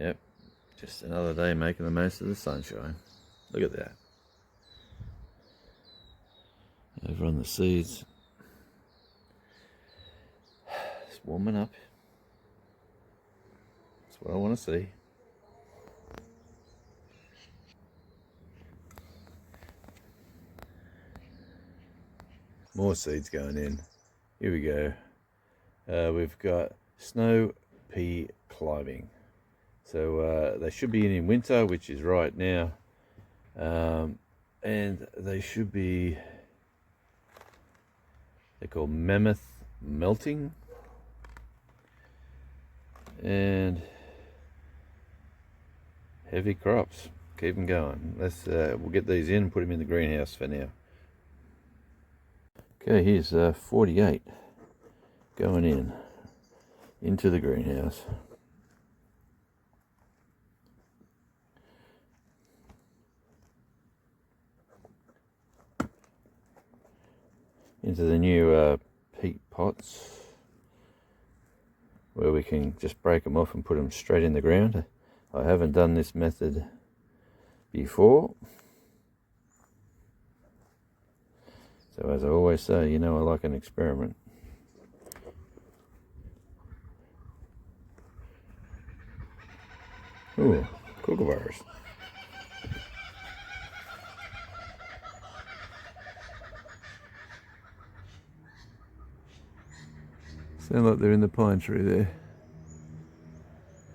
Yep, just another day making the most of the sunshine. Look at that. Over on the seeds. It's warming up. That's what I want to see. More seeds going in. Here we go. We've got snow pea climbing. So they should be in winter, which is right now. And they should be, they're called mammoth melting. And heavy crops. Keep them going. We'll get these in and put them in the greenhouse for now. Okay, here's 48 going into the greenhouse. Into the new peat pots, where we can just break them off and put them straight in the ground. I haven't done this method before. So as I always say, you know, I like an experiment. Ooh, kookaburras. Sound like they're in the pine tree there.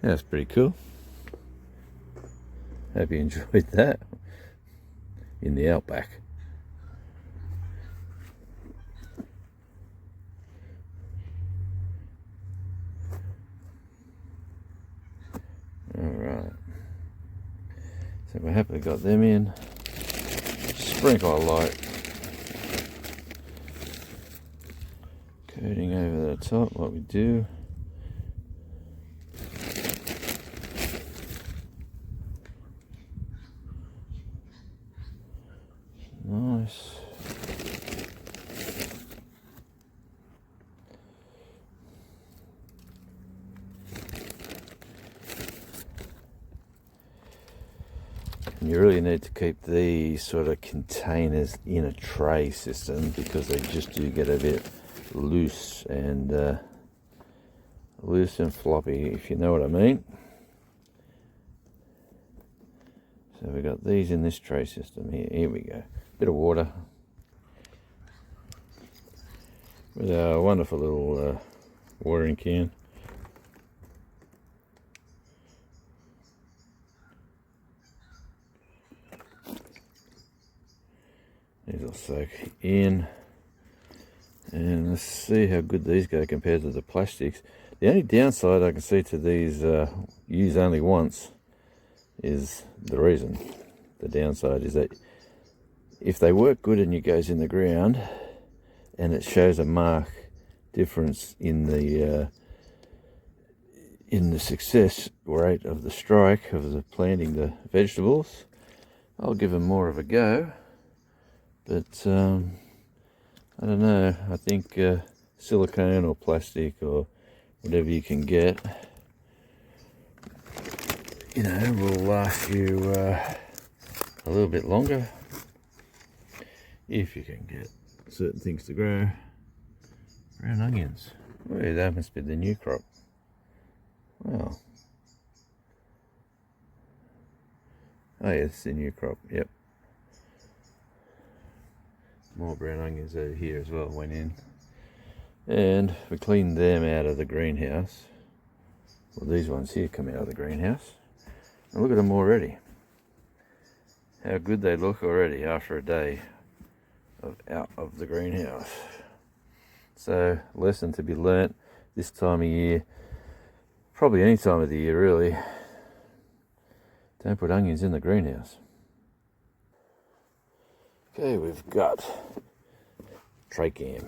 That's pretty cool. Hope you enjoyed that in the outback. Alright. So we happily got them in. Sprinkle of light. Coating over the top, what we do. Nice. And you really need to keep these sort of containers in a tray system, because they just do get a bit loose and floppy, if you know what I mean. So we got these in this tray system here. Here we go. Bit of water with our wonderful little watering can. These will soak in. And let's see how good these go compared to the plastics. The only downside I can see to these use only once is the reason. The downside is that if they work good and it goes in the ground and it shows a mark difference in the success rate of the strike of the planting the vegetables, I'll give them more of a go. But I don't know, I think silicone or plastic or whatever you can get, you know, will last you a little bit longer if you can get certain things to grow. Brown onions. Oh yeah, that must be the new crop. Wow. Oh yeah, it's the new crop, yep. More brown onions over here as well went in. And we cleaned them out of the greenhouse. Well, these ones here come out of the greenhouse. And look at them already. How good they look already after a day out of the greenhouse. So, lesson to be learnt this time of year. Probably any time of the year, really. Don't put onions in the greenhouse. Okay, we've got tracham.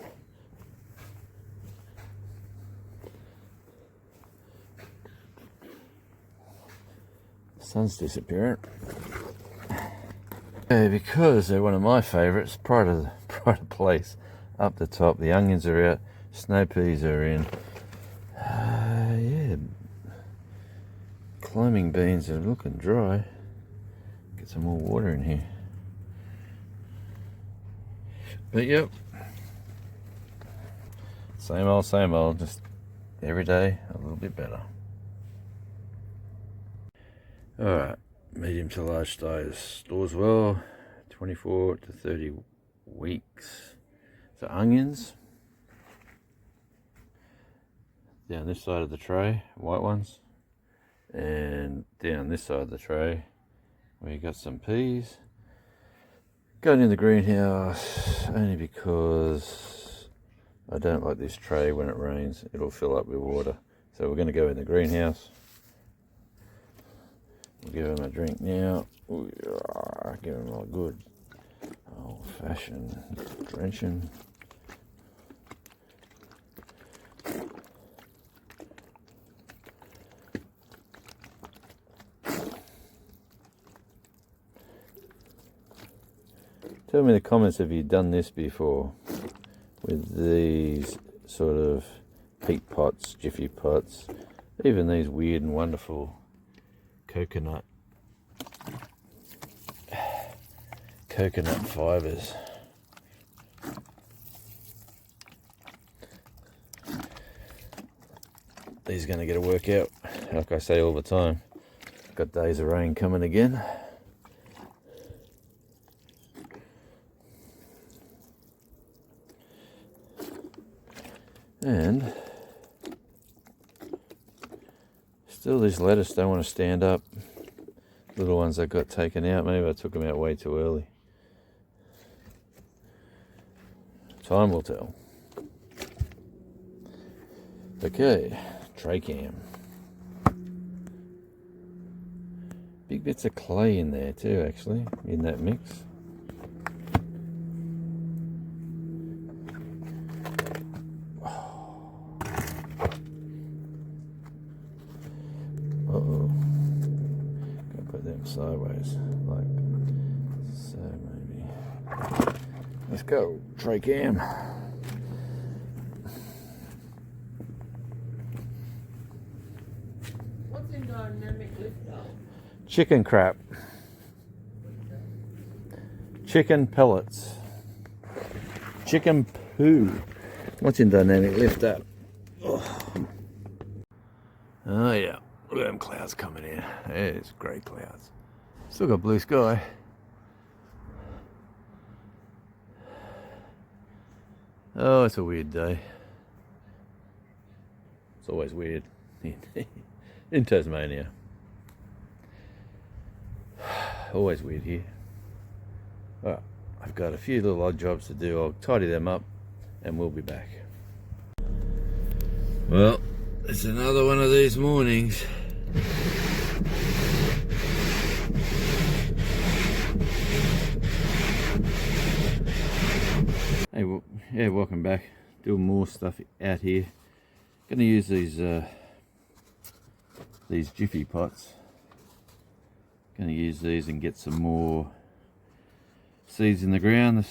Sun's disappearing. Okay, because they're one of my favourites, pride of place. Up the top, the onions are out, snow peas are in. Yeah, climbing beans are looking dry. Get some more water in here. But yep, same old, just every day a little bit better. Alright, medium to large size stores well, 24 to 30 weeks. So onions, down this side of the tray, white ones, and down this side of the tray we got some peas. Going in the greenhouse only because I don't like this tray when it rains. It'll fill up with water. So we're going to go in the greenhouse. We'll give them a drink now. Ooh, give them a good old-fashioned drenching. Tell me in the comments if you've done this before with these sort of peat pots, jiffy pots, even these weird and wonderful coconut fibers. These are going to get a workout, like I say all the time. Got days of rain coming again. And still these lettuce don't want to stand up. Little ones that got taken out, maybe I took them out way too early. Time will tell. Okay, tray cam. Big bits of clay in there too, actually, in that mix. Uh-oh. Gonna put them sideways, like so maybe. Let's go, tray cam. What's in dynamic lift though? Chicken crap. Chicken pellets. Chicken poo. What's in dynamic lift up? Oh yeah, look at them clouds coming in. There's great clouds. Still got blue sky. Oh, it's a weird day. It's always weird in Tasmania. Always weird here. Alright, I've got a few little odd jobs to do. I'll tidy them up and we'll be back. Well, it's another one of these mornings. Hey, well, yeah, welcome back. Doing more stuff out here. Going to use these jiffy pots. Going to use these and get some more seeds in the ground.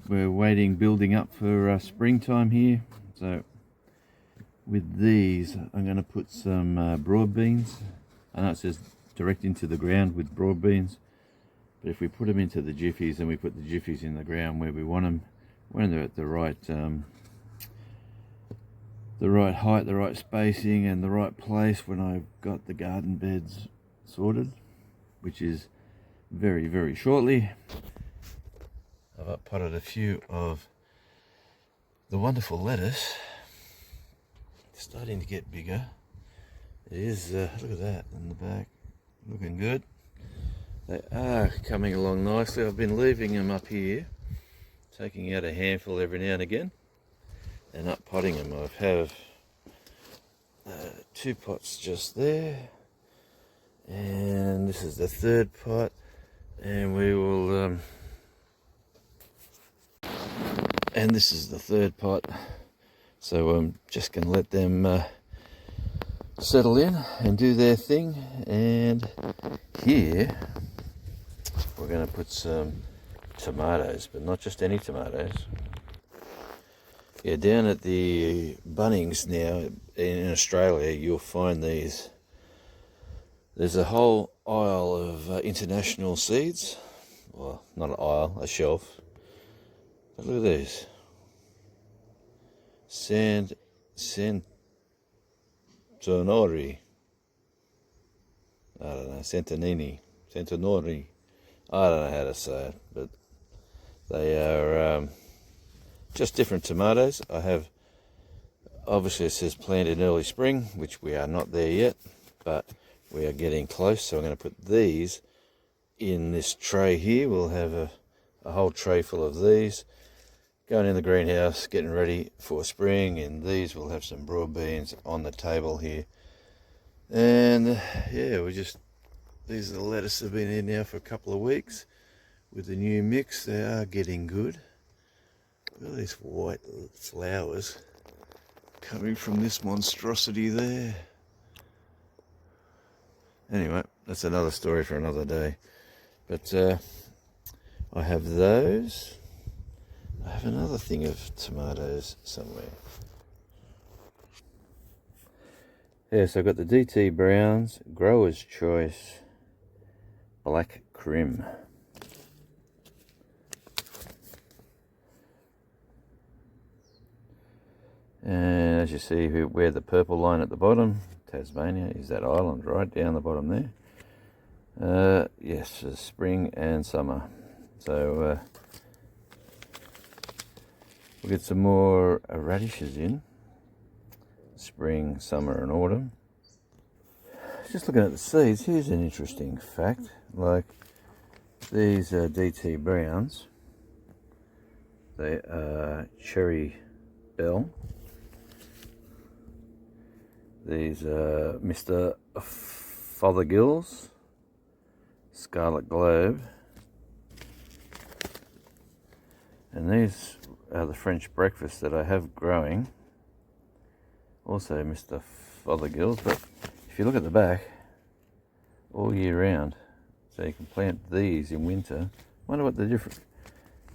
We're waiting, building up for springtime here. So with these, I'm going to put some broad beans. I know it says direct into the ground with broad beans, but if we put them into the jiffies and we put the jiffies in the ground where we want them, when they're at the right height, the right spacing, and the right place, when I've got the garden beds sorted, which is very, very shortly. I've potted a few of the wonderful lettuce. It's starting to get bigger. It is, look at that in the back, looking good. They are coming along nicely. I've been leaving them up here, taking out a handful every now and again, and up potting them. I have 2 pots just there, and this is the 3rd pot, and we will and this is the 3rd pot, so I'm just going to let them settle in and do their thing. And here we're going to put some tomatoes, but not just any tomatoes. Yeah, down at the Bunnings now in Australia, you'll find these There's a whole aisle of international seeds. Well, not an aisle, a shelf. But look at these. Centonori. I don't know, Centonori. I don't know how to say it, but they are just different tomatoes. I have, obviously it says planted in early spring, which we are not there yet, but we are getting close. So I'm going to put these in this tray here. We'll have a whole tray full of these going in the greenhouse, getting ready for spring. And these will have some broad beans on the table here. And yeah, these are the lettuce have been in now for a couple of weeks with the new mix. They are getting good. Look at these white flowers coming from this monstrosity there. Anyway, that's another story for another day. But I have those. I have another thing of tomatoes somewhere. Yeah, so I've got the DT Browns, Grower's Choice, Black Crim. And as you see, where the purple line at the bottom, Tasmania, is that island right down the bottom there. Yes, spring and summer. So we'll get some more radishes in. Spring, summer and autumn. Just looking at the seeds, here's an interesting fact. Like these DT Browns, they are Cherry Bell. These are Mr. Fothergill's, Scarlet Globe. And these are the French breakfast that I have growing. Also Mr. Fothergill's, but if you look at the back, all year round. So you can plant these in winter. Wonder what the difference.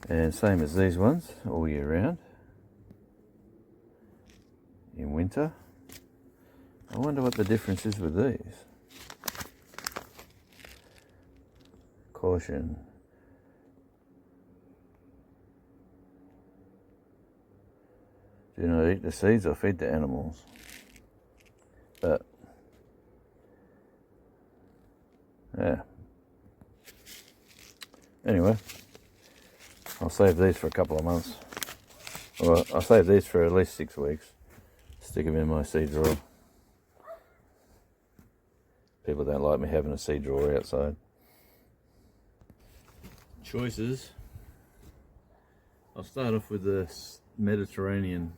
And same as these ones, all year round. In winter. I wonder what the difference is with these. Caution. Do not eat the seeds or feed the animals. But yeah. Anyway, I'll save these for a couple of months. Well, I'll save these for at least 6 weeks. Stick them in my seed drawer. People don't like me having a seed drawer outside. Choices. I'll start off with the Mediterranean.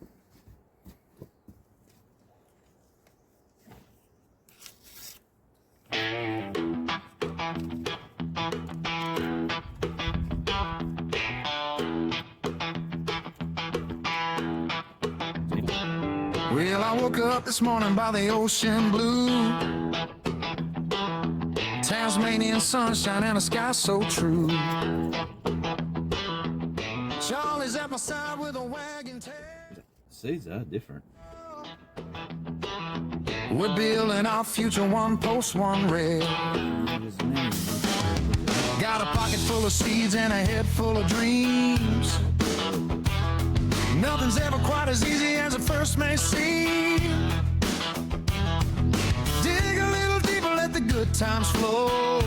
Well, I woke up this morning by the ocean blue, Tasmanian sunshine and a sky so true. Charlie's at my side with a wagon tail. Seeds are different. We're building our future, one post, one rail. Got a pocket full of seeds and a head full of dreams. Nothing's ever quite as easy as it first may seem. Dig a little deeper, let the good times flow.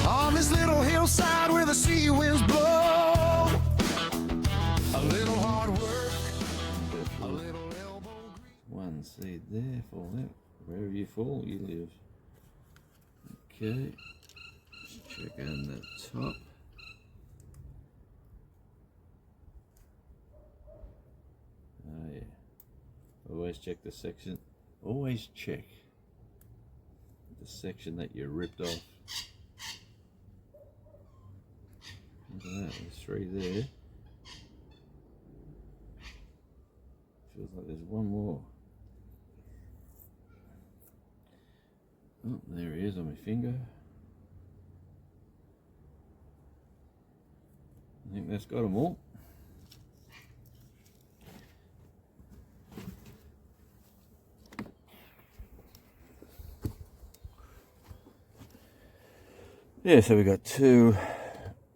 On this little hillside where the sea winds blow. A little hard work, a little elbow grease. One seed there, fall out. Wherever you fall, you live. Okay, let's check on the top. Oh yeah. Always check the section. Always check the section that you ripped off. Look at that, there's 3 there. Feels like there's one more. Oh, there he is on my finger. I think that's got them all. Yeah, so we got two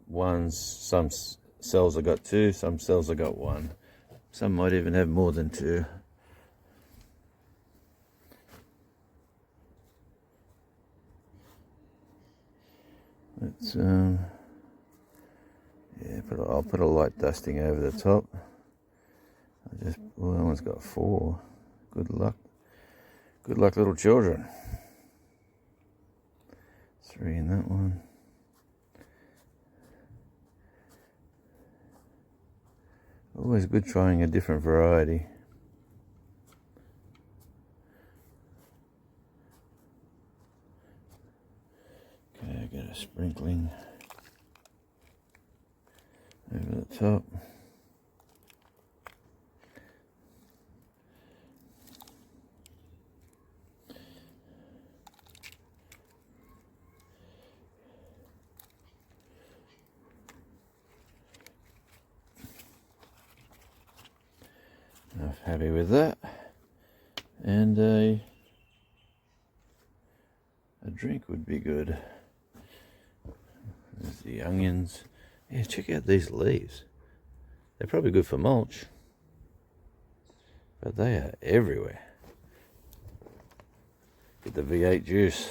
ones. Some cells have got two, some cells have got one. Some might even have more than two. Let's yeah, I'll put a light dusting over the top. Well, that one's got four. Good luck. Good luck, little children. Three in that one. Always good trying a different variety. Okay, I get a sprinkling over the top. I'm happy with that. And a drink would be good. There's the onions. Yeah, check out these leaves. They're probably good for mulch, but they are everywhere. Get the V8 juice.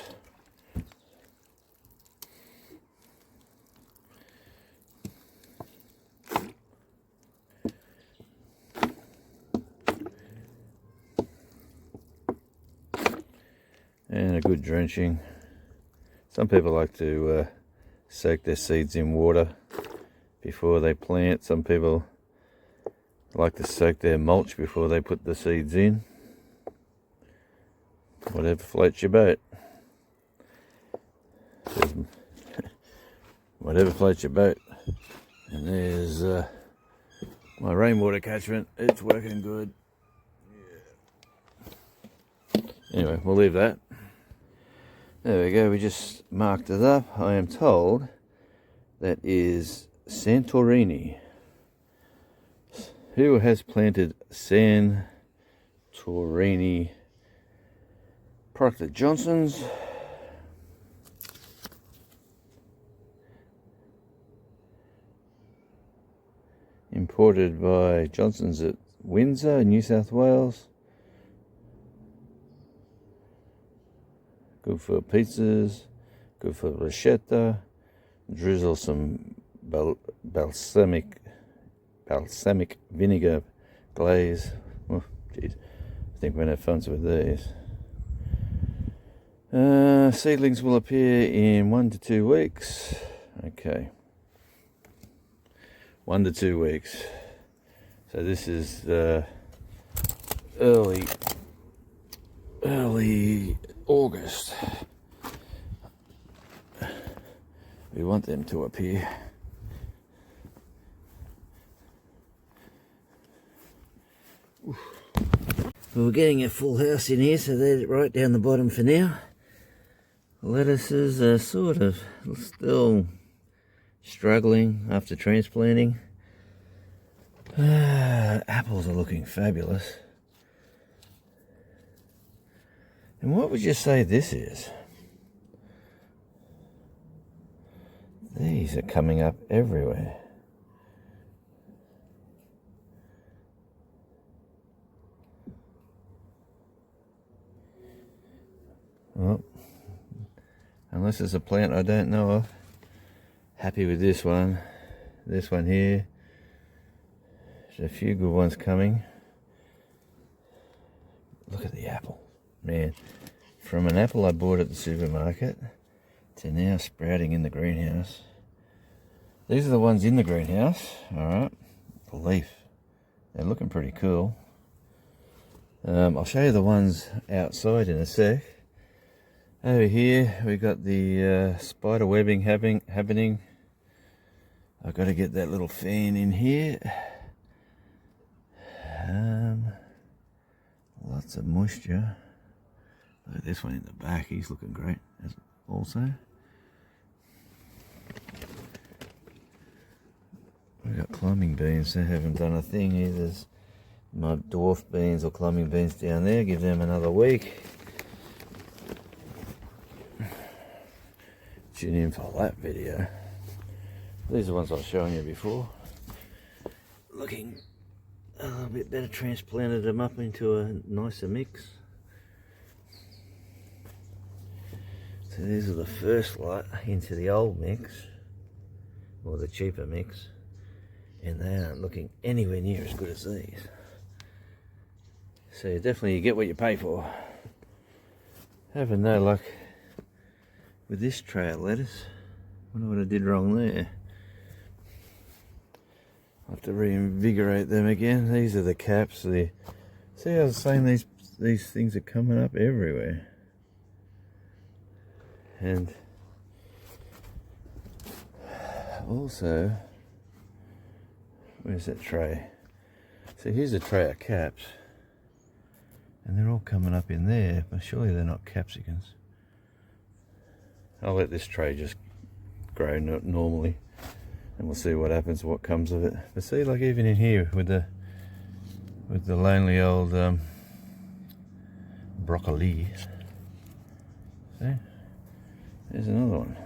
And a good drenching. Some people like to soak their seeds in water before they plant. Some people like to soak their mulch before they put the seeds in. Whatever floats your boat. Whatever floats your boat. And there's my rainwater catchment. It's working good. Yeah. Anyway, we'll leave that. There we go, we just marked it up. I am told that is Santorini. Who has planted Santorini? Product at Johnson's. Imported by Johnson's at Windsor, New South Wales. Good for pizzas, good for bruschetta. Drizzle some balsamic vinegar glaze. Oh, geez, I think we're gonna have fun with these. Seedlings will appear in 1 to 2 weeks. Okay, 1 to 2 weeks. So this is early August. We want them to appear. Well, we're getting a full house in here, so they're right down the bottom for now. Lettuces are sort of still struggling after transplanting. Apples are looking fabulous. And what would you say this is? These are coming up everywhere. Well, unless it's a plant I don't know of. Happy with this one. This one here. There's a few good ones coming. Look at the apple. Man, from an apple I bought at the supermarket to now sprouting in the greenhouse. These are the ones in the greenhouse, alright. The leaf. They're looking pretty cool. I'll show you the ones outside in a sec. Over here we got the spider webbing happening. I've got to get that little fan in here. Lots of moisture. Look at this one in the back, he's looking great also. We've got climbing beans, they haven't done a thing either. There's my dwarf beans or climbing beans down there, give them another week. tune in for that video. These are the ones I was showing you before. Looking a little bit better, transplanted them up into a nicer mix. So these are the first lot into the old mix, or the cheaper mix, and they aren't looking anywhere near as good as these. So definitely you get what you pay for. Having no luck with this tray of lettuce. Wonder what I did wrong there. I'll have to reinvigorate them again. These are the caps. See, I was saying these things are coming up everywhere. And also, where's that tray? So here's a tray of caps, and they're all coming up in there, but surely they're not capsicums. I'll let this tray just grow normally, and we'll see what happens, what comes of it. But see, like even in here with the lonely old broccoli. See, there's another one.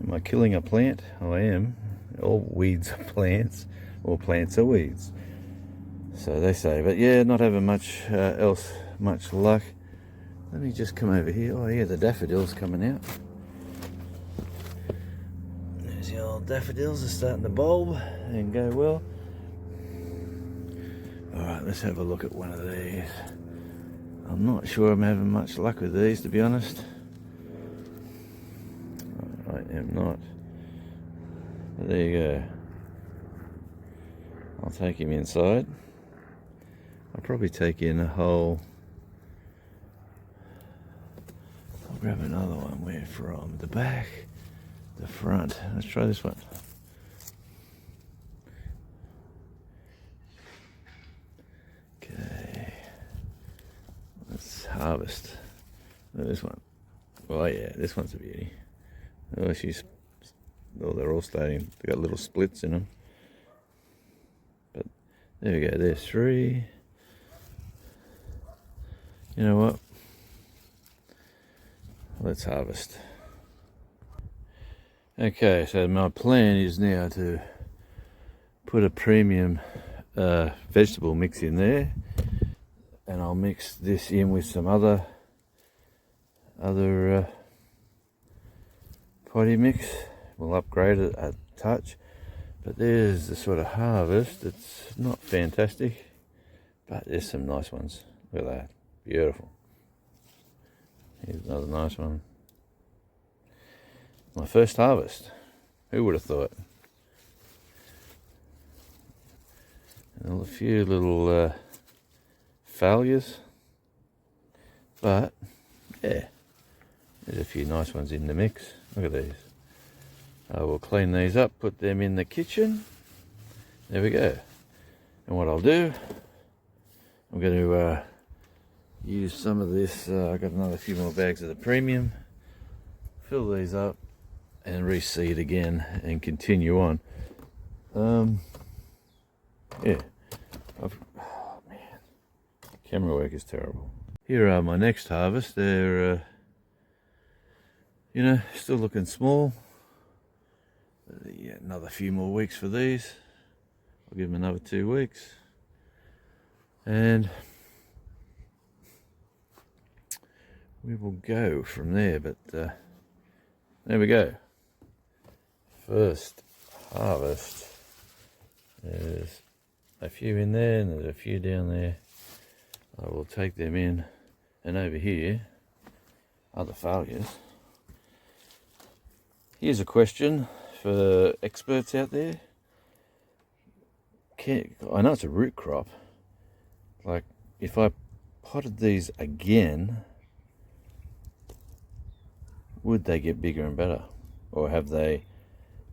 Am I killing a plant? I am. All weeds are plants, all plants are weeds. So they say, but yeah, not having much much luck. Let me just come over here. Oh yeah, the daffodils coming out. There's the old daffodils are starting to bulb and go well. Alright, let's have a look at one of these. I'm not sure I'm having much luck with these, to be honest. I am not. But there you go. I'll take him inside. I'll probably take in a whole. I'll grab another one. Where from? The back, the front. Let's try this one. Okay. Let's harvest. Look at this one. Oh yeah, this one's a beauty. Oh, they're all starting. They got little splits in them. But there we go. There's 3. You know what? Let's harvest. Okay, so my plan is now to put a premium vegetable mix in there, and I'll mix this in with some other potty mix. We'll upgrade it a touch, but there's the sort of harvest. It's not fantastic, but there's some nice ones. Look at that, beautiful. Here's another nice one. My first harvest. Who would have thought? And a few little failures, but yeah, there's a few nice ones in the mix. Look at these. I will clean these up, put them in the kitchen. There we go. And what I'll do, I'm going to use some of this. I've got another few more bags of the premium. Fill these up and reseed again and continue on. Yeah. Oh man, camera work is terrible. Here are my next harvest. They're, still looking small. Yeah, another few more weeks for these. I'll give them another 2 weeks. And we will go from there, but there we go. First harvest. There's a few in there and there's a few down there. I will take them in, and over here, other failures. Here's a question for experts out there. I know it's a root crop. Like, if I potted these again, would they get bigger and better? Or have they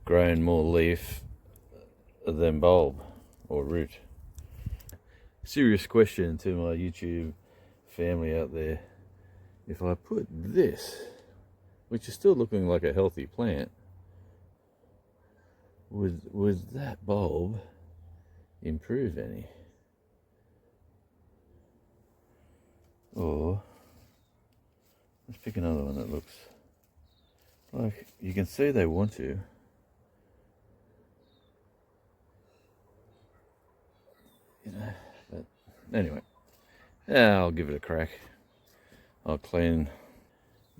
grown more leaf than bulb or root? Serious question to my YouTube family out there. If I put this, which is still looking like a healthy plant, would that bulb improve any? Or let's Pick another one that looks like you can see they want to. You know, but anyway, yeah, I'll give it a crack. I'll clean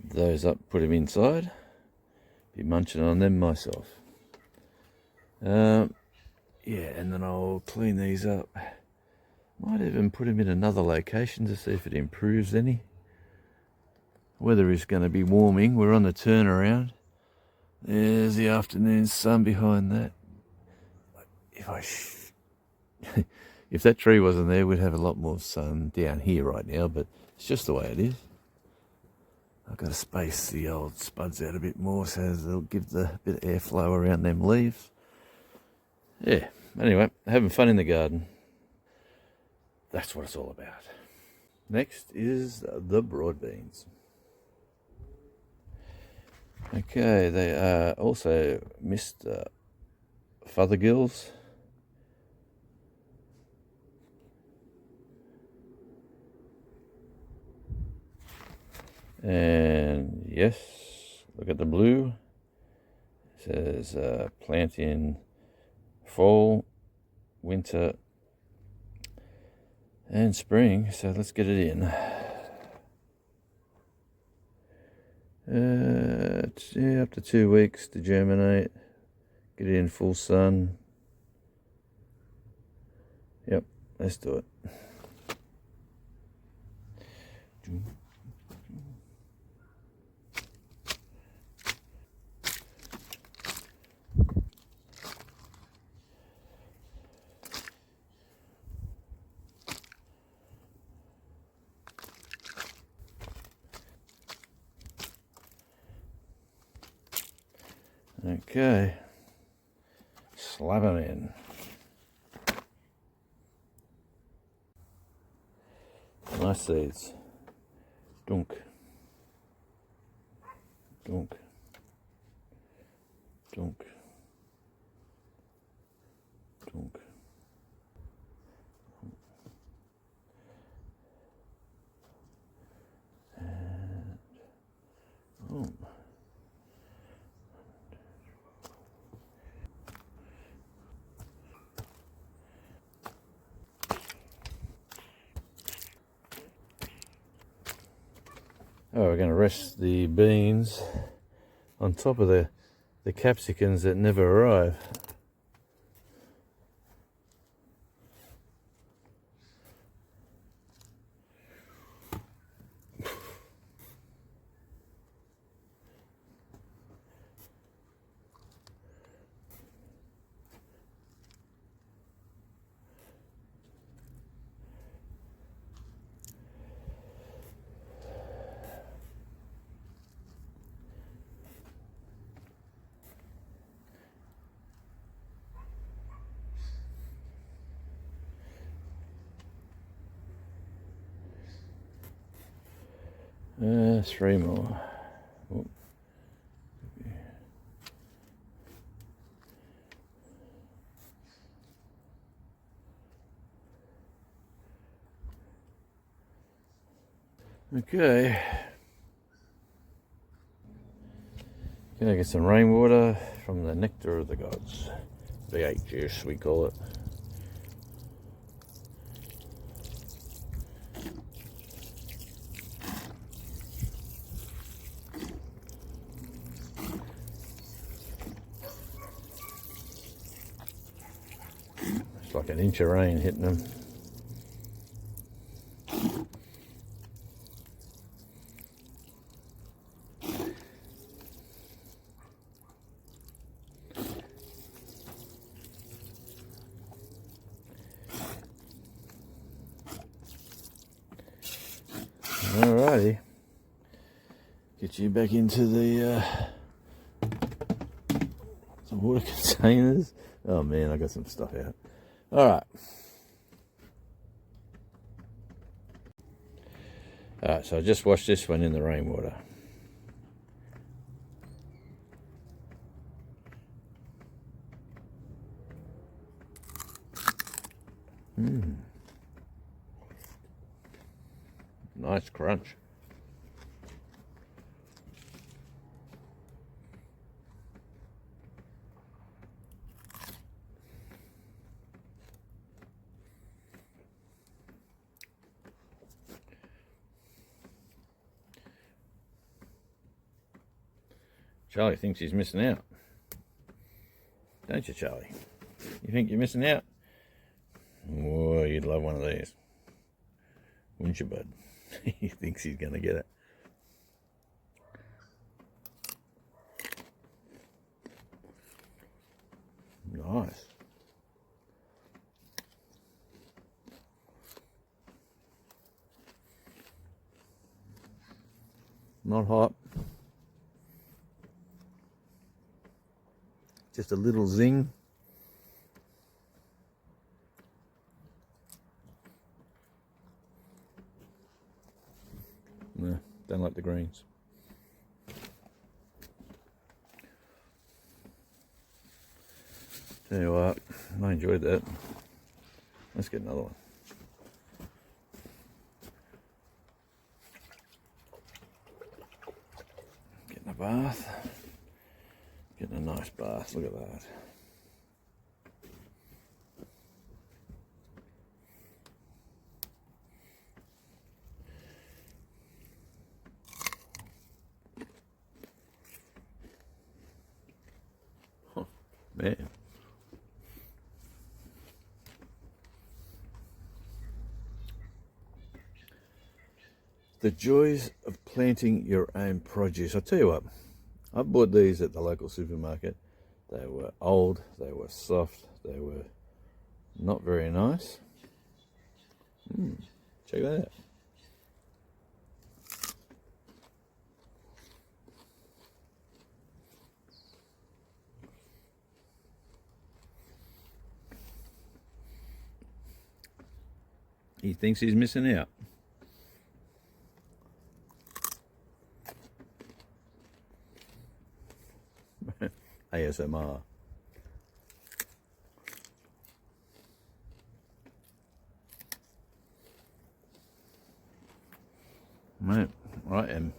those up, put them inside. Be munching on them myself. Yeah, and then I'll clean these up. Might even put them in another location to see if it improves any. Weather is going to be warming. We're on the turnaround. There's the afternoon sun behind that. If that tree wasn't there, we'd have a lot more sun down here right now, but it's just the way it is. I've got to space the old spuds out a bit more so they'll give the bit of airflow around them leaves. Yeah, anyway, having fun in the garden. That's what it's all about. Next is the broad beans. Okay, they are also missed fothergills. And yes, look at the blue. It says plant in fall, winter, and spring. So let's get it in. Yeah, up to 2 weeks to germinate. Get it in full sun. Yep, let's do it. Okay, slap them in. Nice seeds. Dunk. Dunk. Dunk. Dunk. And boom. Oh, we're going to rest the beans on top of the capsicums that never arrive. Three more. Oh. Okay. Gonna get some rainwater from the nectar of the gods. V8 juice, we call it. It's like an inch of rain hitting them. Alrighty, get you back into the some water containers. Oh man, I got some stuff out. Alright. Alright, so I just washed this one in the rainwater. Nice crunch. Charlie thinks he's missing out. Don't you, Charlie? You think you're missing out? Oh, you'd love one of these. Wouldn't you, bud? He thinks he's going to get it. Nice. Not hot. Just a little zing. No, don't like the greens. Tell you what, I enjoyed that. Let's get another one. Getting a bath. Getting a nice bath, look at that. Oh, man. The joys of planting your own produce. I tell you what, I bought these at the local supermarket. They were old, they were soft, they were not very nice. Check that out. He thinks he's missing out. ASMR. Mate, I am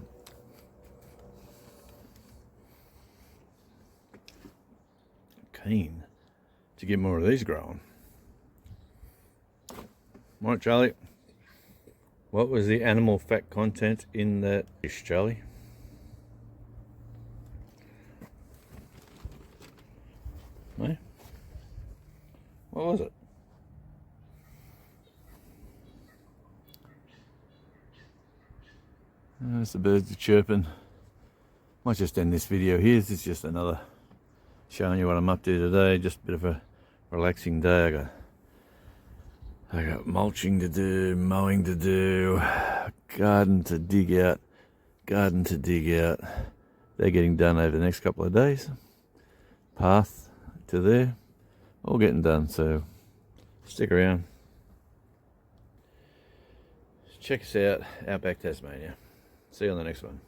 keen to get more of these growing. Right, Charlie. What was the animal fat content in that dish, Charlie? No? What was it? There's the birds are chirping. Might just end this video here. This is just another showing you what I'm up to today. Just a bit of a relaxing day. I got mulching to do, mowing to do, garden to dig out. They're getting done over the next couple of days. Path to there, all getting done, so stick around. Check us out, Outback Tasmania. See you on the next one.